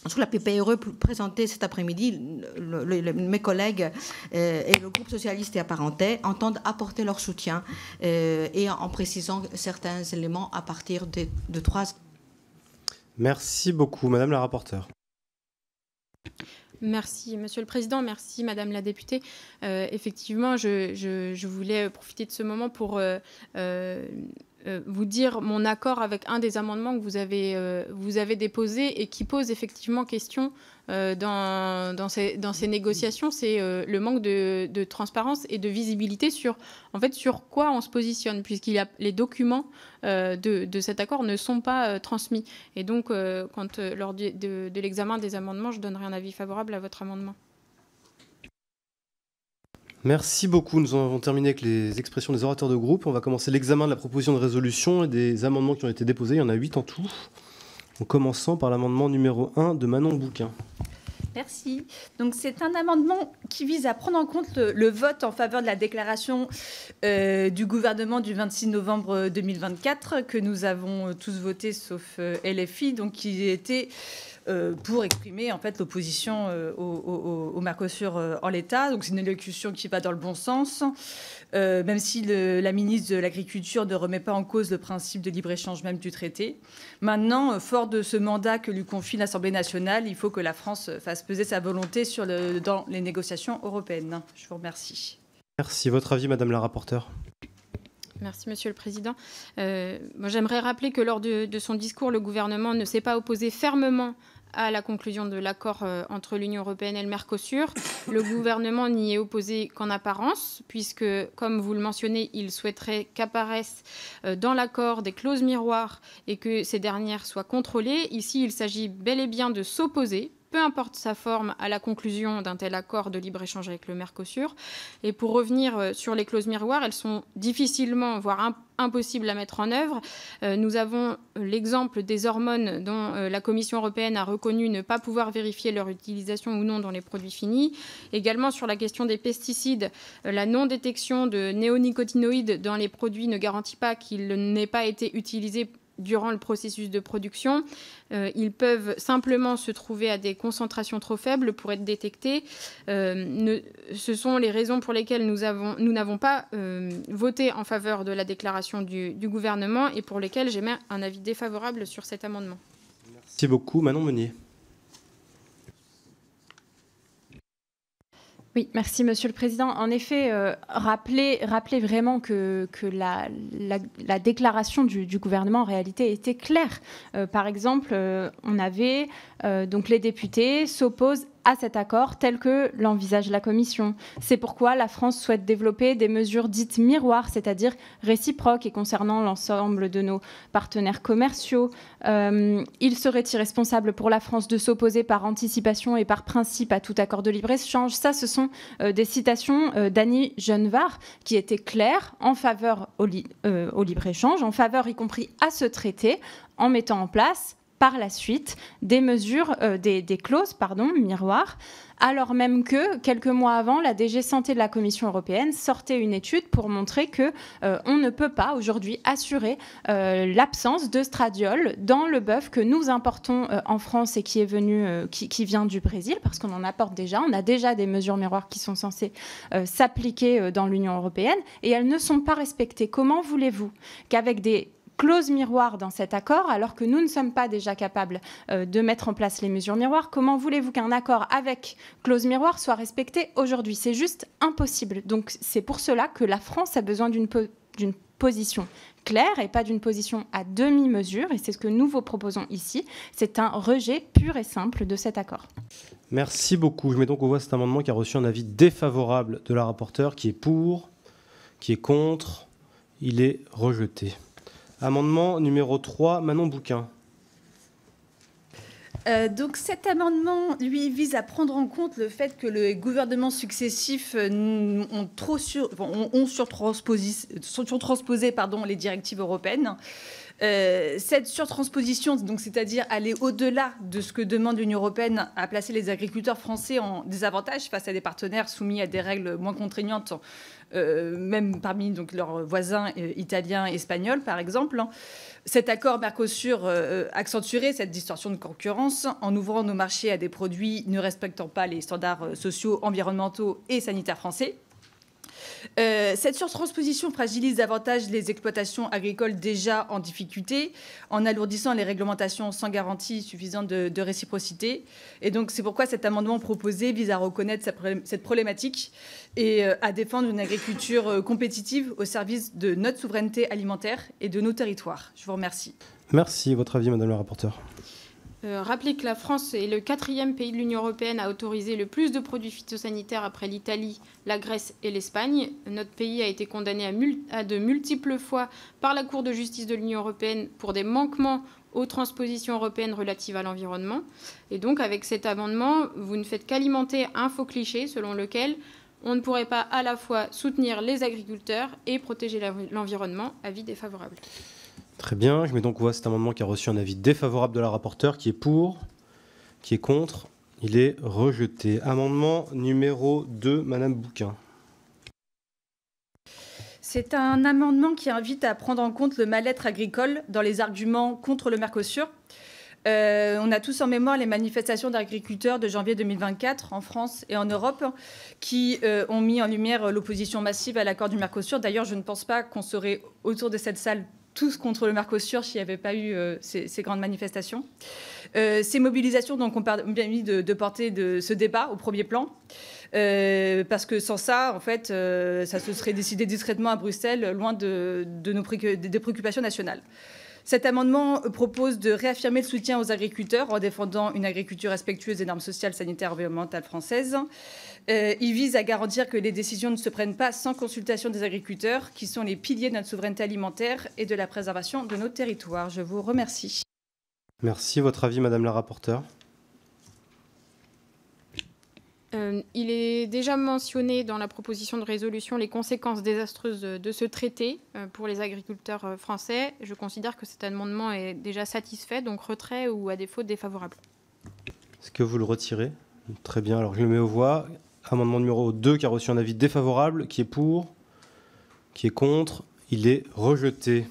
sur la PPRE présentée cet après-midi, mes collègues et le groupe socialiste et apparentés entendent apporter leur soutien et en précisant certains éléments à partir de 3. Merci beaucoup, Madame la rapporteure. Merci, Monsieur le Président. Merci, Madame la députée. Effectivement, je voulais profiter de ce moment pour vous dire mon accord avec un des amendements que vous avez déposé et qui pose effectivement question dans ces négociations. C'est le manque de transparence et de visibilité sur quoi on se positionne, les documents de cet accord ne sont pas transmis. Et donc, lors de l'examen des amendements, je donnerai un avis favorable à votre amendement. Merci beaucoup. Nous en avons terminé avec les expressions des orateurs de groupe. On va commencer l'examen de la proposition de résolution et des amendements qui ont été déposés. Il y en a 8 en tout. En commençant par l'amendement numéro 1 de Manon Bouquin. Merci. Donc, c'est un amendement qui vise à prendre en compte le vote en faveur de la déclaration du gouvernement du 26 novembre 2024 que nous avons tous voté sauf LFI, donc qui était pour exprimer en fait l'opposition au Mercosur en l'état. Donc c'est une élocution qui va dans le bon sens, même si la ministre de l'Agriculture ne remet pas en cause le principe de libre-échange même du traité. Maintenant, fort de ce mandat que lui confie l'Assemblée nationale, il faut que la France fasse peser sa volonté dans les négociations européennes. Je vous remercie. Merci. Votre avis, Madame la rapporteure? Merci, Monsieur le Président. J'aimerais rappeler que lors de son discours, le gouvernement ne s'est pas opposé fermement à la conclusion de l'accord entre l'Union européenne et le Mercosur. Le gouvernement n'y est opposé qu'en apparence, puisque, comme vous le mentionnez, il souhaiterait qu'apparaissent dans l'accord des clauses miroirs et que ces dernières soient contrôlées. Ici, il s'agit bel et bien de s'opposer, peu importe sa forme, à la conclusion d'un tel accord de libre-échange avec le Mercosur. Et pour revenir sur les clauses miroirs, elles sont difficilement, voire impossibles à mettre en œuvre. Nous avons l'exemple des hormones dont la Commission européenne a reconnu ne pas pouvoir vérifier leur utilisation ou non dans les produits finis. Également sur la question des pesticides, la non-détection de néonicotinoïdes dans les produits ne garantit pas qu'ils n'aient pas été utilisés durant le processus de production. Ils peuvent simplement se trouver à des concentrations trop faibles pour être détectés. Ce sont les raisons pour lesquelles nous n'avons pas voté en faveur de la déclaration du gouvernement et pour lesquelles j'émets un avis défavorable sur cet amendement. Merci beaucoup. Manon Meunier. Oui, merci Monsieur le Président. En effet, rappeler vraiment que la déclaration du gouvernement en réalité était claire. Par exemple, on avait donc les députés s'opposent à cet accord tel que l'envisage la Commission. C'est pourquoi la France souhaite développer des mesures dites miroirs, c'est-à-dire réciproques et concernant l'ensemble de nos partenaires commerciaux. Il serait irresponsable pour la France de s'opposer par anticipation et par principe à tout accord de libre-échange. Ça, ce sont des citations d'Annie Genevard qui étaient claires en faveur au libre-échange, en faveur y compris à ce traité, en mettant en place par la suite des mesures, des clauses miroirs, alors même que, quelques mois avant, la DG Santé de la Commission européenne sortait une étude pour montrer que on ne peut pas aujourd'hui assurer l'absence de stradiol dans le bœuf que nous importons en France et qui vient du Brésil, parce qu'on en apporte déjà. On a déjà des mesures miroirs qui sont censées s'appliquer dans l'Union européenne et elles ne sont pas respectées. Comment voulez-vous qu'avec des clause miroir dans cet accord, alors que nous ne sommes pas déjà capables de mettre en place les mesures miroirs, comment voulez-vous qu'un accord avec clause miroir soit respecté aujourd'hui? C'est juste impossible. Donc c'est pour cela que la France a besoin d'une position claire et pas d'une position à demi-mesure, et c'est ce que nous vous proposons ici. C'est un rejet pur et simple de cet accord. Merci beaucoup. Je mets donc au voie cet amendement qui a reçu un avis défavorable de la rapporteure, qui est pour, qui est contre. Il est rejeté. Amendement numéro 3, Manon Bouquin. Donc cet amendement, lui, vise à prendre en compte le fait que les gouvernements successifs ont surtransposé les directives européennes. Cette surtransposition, donc, c'est-à-dire aller au-delà de ce que demande l'Union européenne, a placé les agriculteurs français en désavantage face à des partenaires soumis à des règles moins contraignantes, même parmi donc, leurs voisins italiens et espagnols, par exemple. Cet accord Mercosur accentuerait cette distorsion de concurrence en ouvrant nos marchés à des produits ne respectant pas les standards sociaux, environnementaux et sanitaires français. Cette surtransposition fragilise davantage les exploitations agricoles déjà en difficulté, en alourdissant les réglementations sans garantie suffisante de réciprocité. Et donc, c'est pourquoi cet amendement proposé vise à reconnaître cette problématique et à défendre une agriculture compétitive au service de notre souveraineté alimentaire et de nos territoires. Je vous remercie. Merci. Votre avis, Madame la rapporteure. Rappeler que la France est le 4e pays de l'Union européenne à autoriser le plus de produits phytosanitaires après l'Italie, la Grèce et l'Espagne. Notre pays a été condamné à de multiples fois par la Cour de justice de l'Union européenne pour des manquements aux transpositions européennes relatives à l'environnement. Et donc, avec cet amendement, vous ne faites qu'alimenter un faux cliché selon lequel on ne pourrait pas à la fois soutenir les agriculteurs et protéger l'environnement. Avis défavorable. Très bien, je mets donc au voie cet amendement qui a reçu un avis défavorable de la rapporteure, qui est pour, qui est contre, il est rejeté. Amendement numéro 2, Madame Bouquin. C'est un amendement qui invite à prendre en compte le mal-être agricole dans les arguments contre le Mercosur. On a tous en mémoire les manifestations d'agriculteurs de janvier 2024 en France et en Europe qui ont mis en lumière l'opposition massive à l'accord du Mercosur. D'ailleurs, je ne pense pas qu'on serait autour de cette salle tous contre le Mercosur s'il n'y avait pas eu ces grandes manifestations. Ces mobilisations donc, ont permis de porter ce débat au premier plan. Parce que sans ça, en fait, ça se serait décidé discrètement à Bruxelles, loin des préoccupations nationales. Cet amendement propose de réaffirmer le soutien aux agriculteurs en défendant une agriculture respectueuse des normes sociales, sanitaires et environnementales françaises. Il vise à garantir que les décisions ne se prennent pas sans consultation des agriculteurs, qui sont les piliers de notre souveraineté alimentaire et de la préservation de nos territoires. Je vous remercie. Merci. Votre avis, Madame la rapporteure. Il est déjà mentionné dans la proposition de résolution les conséquences désastreuses de ce traité pour les agriculteurs français. Je considère que cet amendement est déjà satisfait, donc retrait ou à défaut défavorable. Est-ce que vous le retirez? Très bien, alors je le mets aux voix. Amendement numéro 2 qui a reçu un avis défavorable, qui est pour, qui est contre, il est rejeté.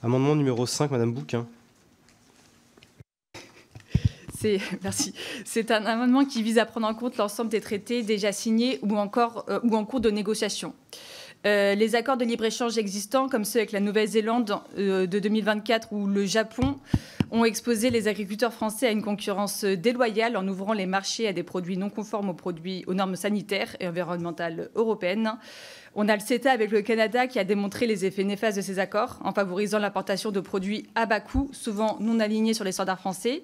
Amendement numéro 5, Madame Bouquin. Merci. C'est un amendement qui vise à prendre en compte l'ensemble des traités déjà signés ou en cours de négociation. Les accords de libre-échange existants, comme ceux avec la Nouvelle-Zélande de 2024 ou le Japon, ont exposé les agriculteurs français à une concurrence déloyale en ouvrant les marchés à des produits non conformes aux normes sanitaires et environnementales européennes. On a le CETA avec le Canada qui a démontré les effets néfastes de ces accords en favorisant l'importation de produits à bas coût, souvent non alignés sur les standards français.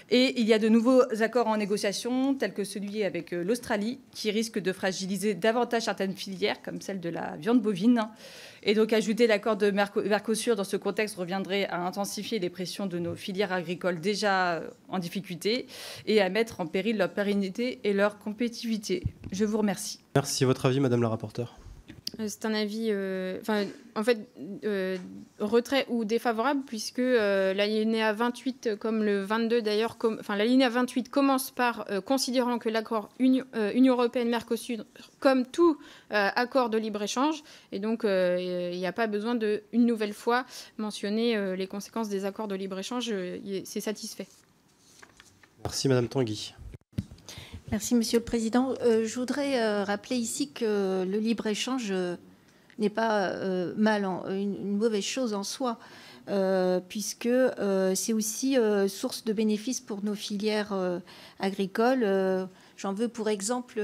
Et il y a de nouveaux accords en négociation, tels que celui avec l'Australie, qui risque de fragiliser davantage certaines filières, comme celle de la viande bovine. Et donc ajouter l'accord de Mercosur dans ce contexte reviendrait à intensifier les pressions de nos filières agricoles déjà en difficulté et à mettre en péril leur pérennité et leur compétitivité. Je vous remercie. Merci. Votre avis, Madame la rapporteure. C'est un avis, retrait ou défavorable, puisque l'alinéa 28, comme le 22 d'ailleurs, l'alinéa 28 commence par considérant que l'accord Union européenne-Mercosur, comme tout accord de libre-échange, et donc il n'y a pas besoin de, une nouvelle fois, mentionner les conséquences des accords de libre-échange, c'est satisfait. Merci, Madame Tanguy. Merci, Monsieur le Président. Je voudrais rappeler ici que le libre-échange n'est pas une mauvaise chose en soi, puisque c'est aussi source de bénéfices pour nos filières agricoles. J'en veux pour exemple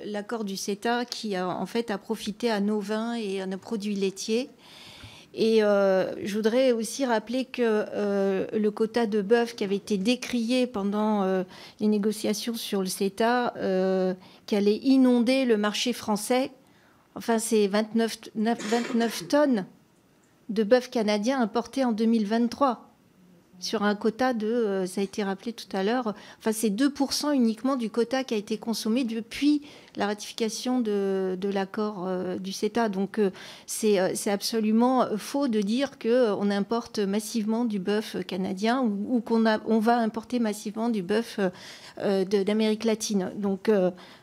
l'accord du CETA qui en fait a profité à nos vins et à nos produits laitiers. Et je voudrais aussi rappeler que le quota de bœuf qui avait été décrié pendant les négociations sur le CETA, qui allait inonder le marché français, enfin c'est 29 tonnes de bœuf canadien importé en 2023, sur un quota de, ça a été rappelé tout à l'heure, enfin c'est 2% uniquement du quota qui a été consommé depuis la ratification de l'accord du CETA. Donc c'est absolument faux de dire qu'on importe massivement du bœuf canadien ou on va importer massivement du bœuf d'Amérique latine. Donc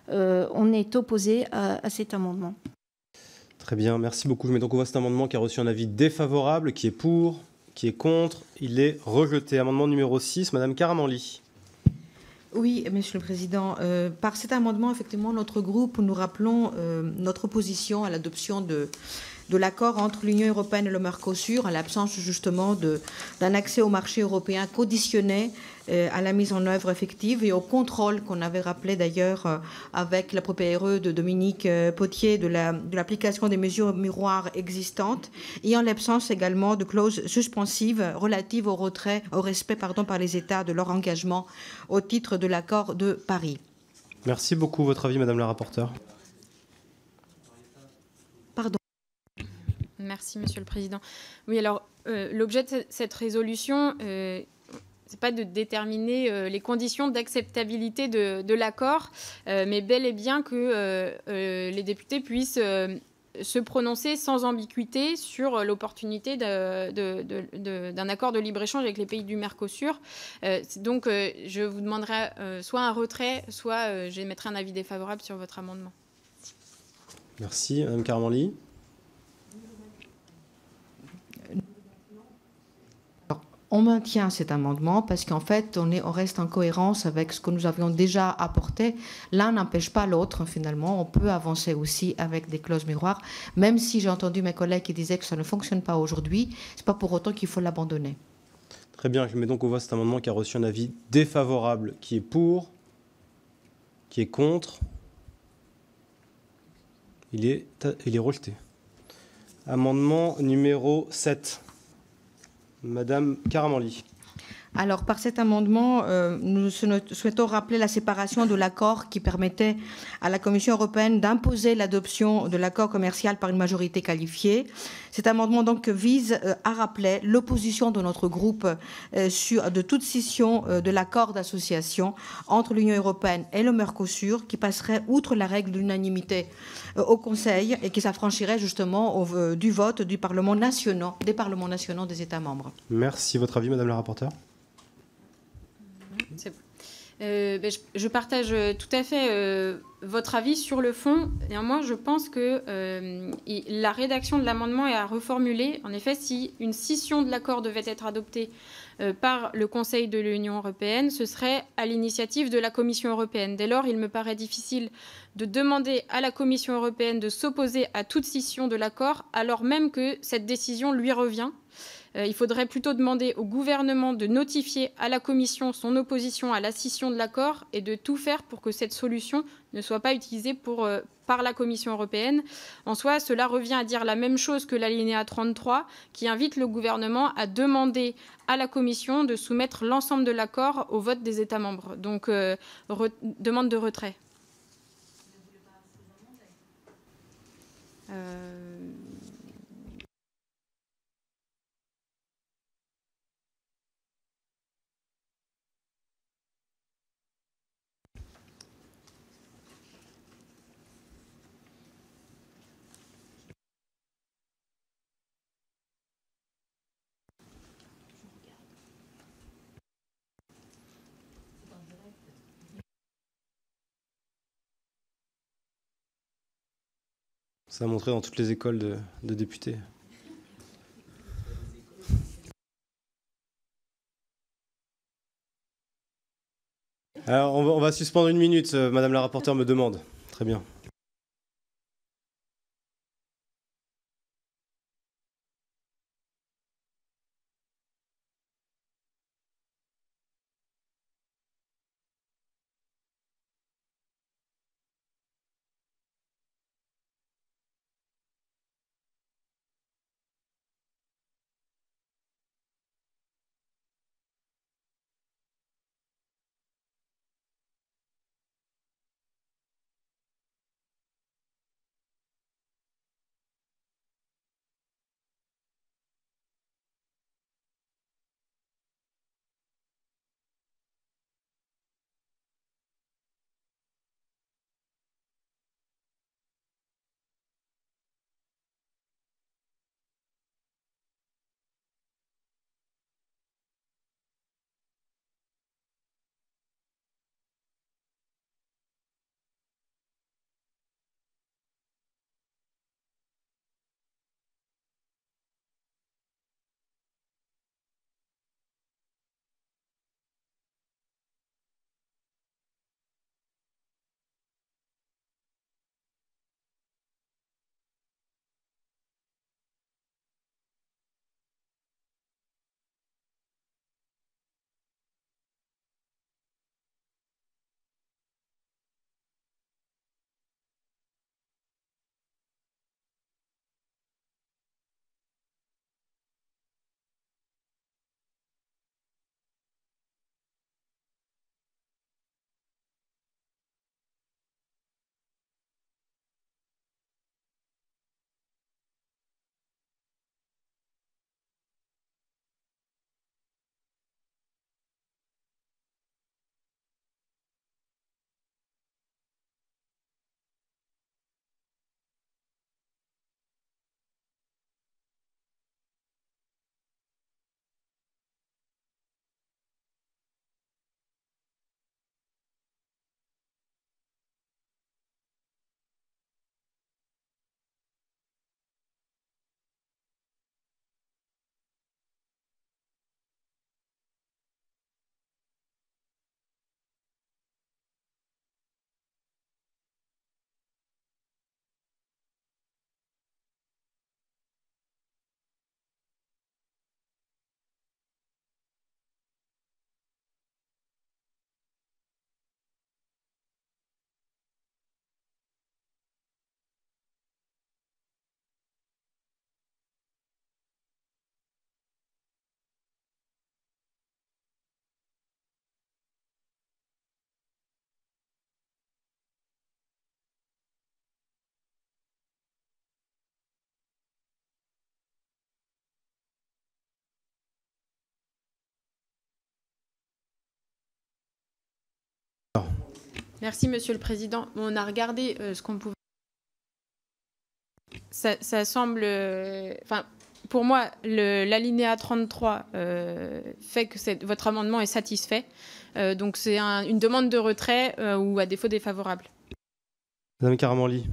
on est opposé à cet amendement. Très bien, merci beaucoup. Je mets donc au voie cet amendement qui a reçu un avis défavorable, qui est pour, qui est contre, il est rejeté. Amendement numéro 6, Madame Caramanli. Oui, Monsieur le Président. Par cet amendement, effectivement, notre groupe, nous rappelons notre opposition à l'adoption de l'accord entre l'Union européenne et le Mercosur, à l'absence justement d'un accès au marché européen conditionné à la mise en œuvre effective et au contrôle qu'on avait rappelé d'ailleurs avec la PPRE de Dominique Potier de l'application des mesures miroirs existantes et en l'absence également de clauses suspensives relatives au retrait, au respect par les États de leur engagement au titre de l'accord de Paris. Merci beaucoup. Votre avis, Madame la rapporteure? Pardon. Merci, Monsieur le Président. Oui, alors, l'objet de cette résolution, c'est pas de déterminer les conditions d'acceptabilité de l'accord, mais bel et bien que les députés puissent se prononcer sans ambiguïté sur l'opportunité d'un accord de libre-échange avec les pays du Mercosur. Donc, je vous demanderai soit un retrait, soit j'émettrai un avis défavorable sur votre amendement. Merci. Madame Karamanli. On maintient cet amendement parce qu'en fait, on reste en cohérence avec ce que nous avions déjà apporté. L'un n'empêche pas l'autre, finalement. On peut avancer aussi avec des clauses miroirs, même si j'ai entendu mes collègues qui disaient que ça ne fonctionne pas aujourd'hui. Ce n'est pas pour autant qu'il faut l'abandonner. Très bien. Je mets donc au vote cet amendement qui a reçu un avis défavorable. Qui est pour? Qui est contre? Il est rejeté. Amendement numéro 7. Madame Karamanli. Alors, par cet amendement, nous souhaitons rappeler la séparation de l'accord qui permettait à la Commission européenne d'imposer l'adoption de l'accord commercial par une majorité qualifiée. Cet amendement donc vise à rappeler l'opposition de notre groupe de toute scission de l'accord d'association entre l'Union européenne et le Mercosur, qui passerait outre la règle de l'unanimité au Conseil et qui s'affranchirait justement du vote des parlements nationaux des États membres. Merci. Votre avis, Madame la rapporteure? C'est bon. Je partage tout à fait votre avis sur le fond. Néanmoins, je pense que la rédaction de l'amendement est à reformuler. En effet, si une scission de l'accord devait être adoptée par le Conseil de l'Union européenne, ce serait à l'initiative de la Commission européenne. Dès lors, il me paraît difficile de demander à la Commission européenne de s'opposer à toute scission de l'accord, alors même que cette décision lui revient. Il faudrait plutôt demander au gouvernement de notifier à la Commission son opposition à la scission de l'accord et de tout faire pour que cette solution ne soit pas utilisée par la Commission européenne. En soi, cela revient à dire la même chose que l'alinéa 33, qui invite le gouvernement à demander à la Commission de soumettre l'ensemble de l'accord au vote des États membres. Donc, demande de retrait. Ça a montré dans toutes les écoles de députés. Alors, on va suspendre une minute. Madame la rapporteure me demande. Très bien. Merci, Monsieur le Président. On a regardé ce qu'on pouvait... Ça semble... pour moi, l'alinéa 33 fait que votre amendement est satisfait. Donc c'est une demande de retrait ou à défaut défavorable. Madame Caramanli.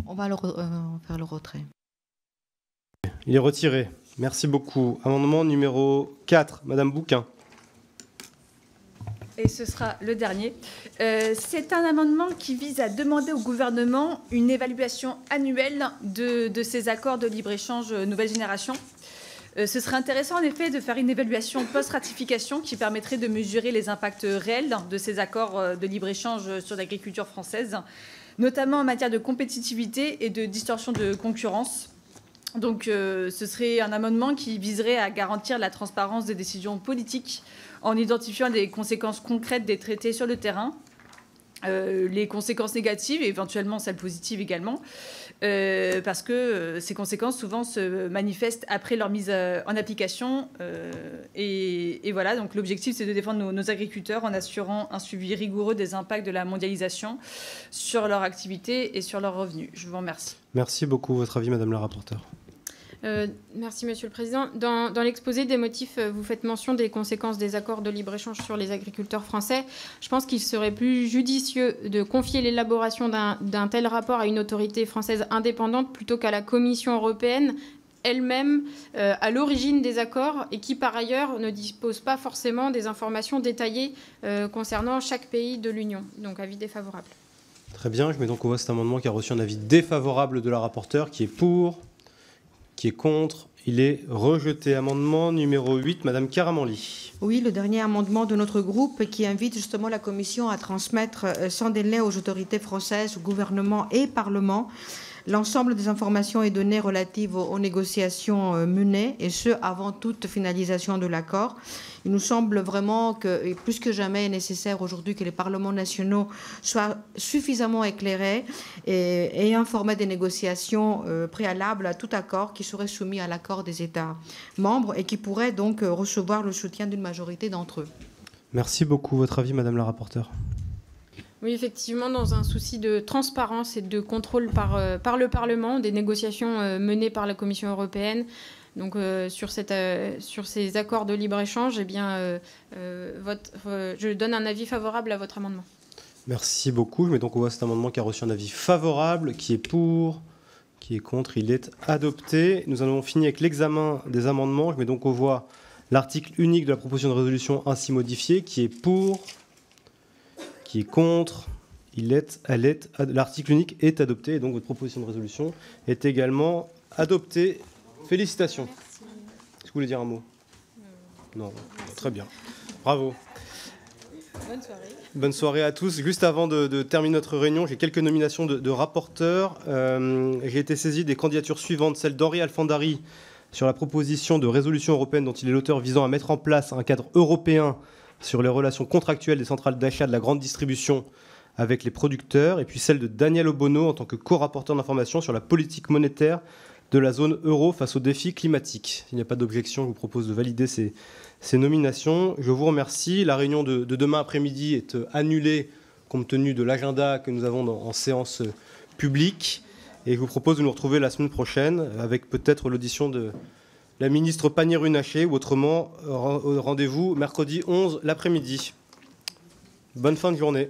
On va faire le retrait. Il est retiré. Merci beaucoup. Amendement numéro 4, Madame Bouquin. Et ce sera le dernier. C'est un amendement qui vise à demander au gouvernement une évaluation annuelle de ces accords de libre-échange nouvelle génération. Ce serait intéressant en effet de faire une évaluation post-ratification qui permettrait de mesurer les impacts réels de ces accords de libre-échange sur l'agriculture française, notamment en matière de compétitivité et de distorsion de concurrence. Donc ce serait un amendement qui viserait à garantir la transparence des décisions politiques en identifiant les conséquences concrètes des traités sur le terrain, les conséquences négatives et éventuellement celles positives également, parce que ces conséquences souvent se manifestent après leur mise en application. Et voilà, donc l'objectif c'est de défendre nos agriculteurs en assurant un suivi rigoureux des impacts de la mondialisation sur leur activité et sur leurs revenus. Je vous remercie. Merci beaucoup. Votre avis, Madame la rapporteure. Merci, Monsieur le Président. Dans l'exposé des motifs, vous faites mention des conséquences des accords de libre-échange sur les agriculteurs français. Je pense qu'il serait plus judicieux de confier l'élaboration d'un tel rapport à une autorité française indépendante plutôt qu'à la Commission européenne elle-même à l'origine des accords et qui, par ailleurs, ne dispose pas forcément des informations détaillées concernant chaque pays de l'Union. Donc, avis défavorable. Très bien. Je mets donc au vote cet amendement qui a reçu un avis défavorable de la rapporteure, qui est pour, qui est contre. Il est rejeté. Amendement numéro 8, Madame Caramanli. Oui, le dernier amendement de notre groupe qui invite justement la Commission à transmettre sans délai aux autorités françaises, au gouvernement et Parlement, l'ensemble des informations et données relatives aux négociations menées, et ce, avant toute finalisation de l'accord. Il nous semble vraiment que, plus que jamais, est nécessaire aujourd'hui que les parlements nationaux soient suffisamment éclairés et informés des négociations préalables à tout accord qui serait soumis à l'accord des États membres et qui pourrait donc recevoir le soutien d'une majorité d'entre eux. Merci beaucoup. Votre avis, Madame la rapporteure. Oui, effectivement, dans un souci de transparence et de contrôle par le Parlement des négociations menées par la Commission européenne, donc sur ces accords de libre-échange, eh bien, je donne un avis favorable à votre amendement. Merci beaucoup. Je mets donc au vote cet amendement qui a reçu un avis favorable. Qui est pour, qui est contre. Il est adopté. Nous allons finir avec l'examen des amendements. Je mets donc au vote l'article unique de la proposition de résolution ainsi modifiée. Qui est pour, qui est contre. L'article unique est adopté et donc votre proposition de résolution est également adoptée. Félicitations. Est-ce que vous voulez dire un mot? Non. Très bien. Bravo. Bonne soirée. Bonne soirée à tous. Juste avant de terminer notre réunion, j'ai quelques nominations de rapporteurs. J'ai été saisi des candidatures suivantes. Celle d'Henri Alfandari sur la proposition de résolution européenne dont il est l'auteur visant à mettre en place un cadre européen sur les relations contractuelles des centrales d'achat de la grande distribution avec les producteurs. Et puis celle de Daniel Obono en tant que co-rapporteur d'information sur la politique monétaire de la zone euro face aux défis climatiques. S'il n'y a pas d'objection, je vous propose de valider ces nominations. Je vous remercie. La réunion de demain après-midi est annulée compte tenu de l'agenda que nous avons en séance publique. Et je vous propose de nous retrouver la semaine prochaine avec peut-être l'audition de la ministre Pannier-Runacher ou autrement rendez-vous mercredi 11 l'après-midi. Bonne fin de journée.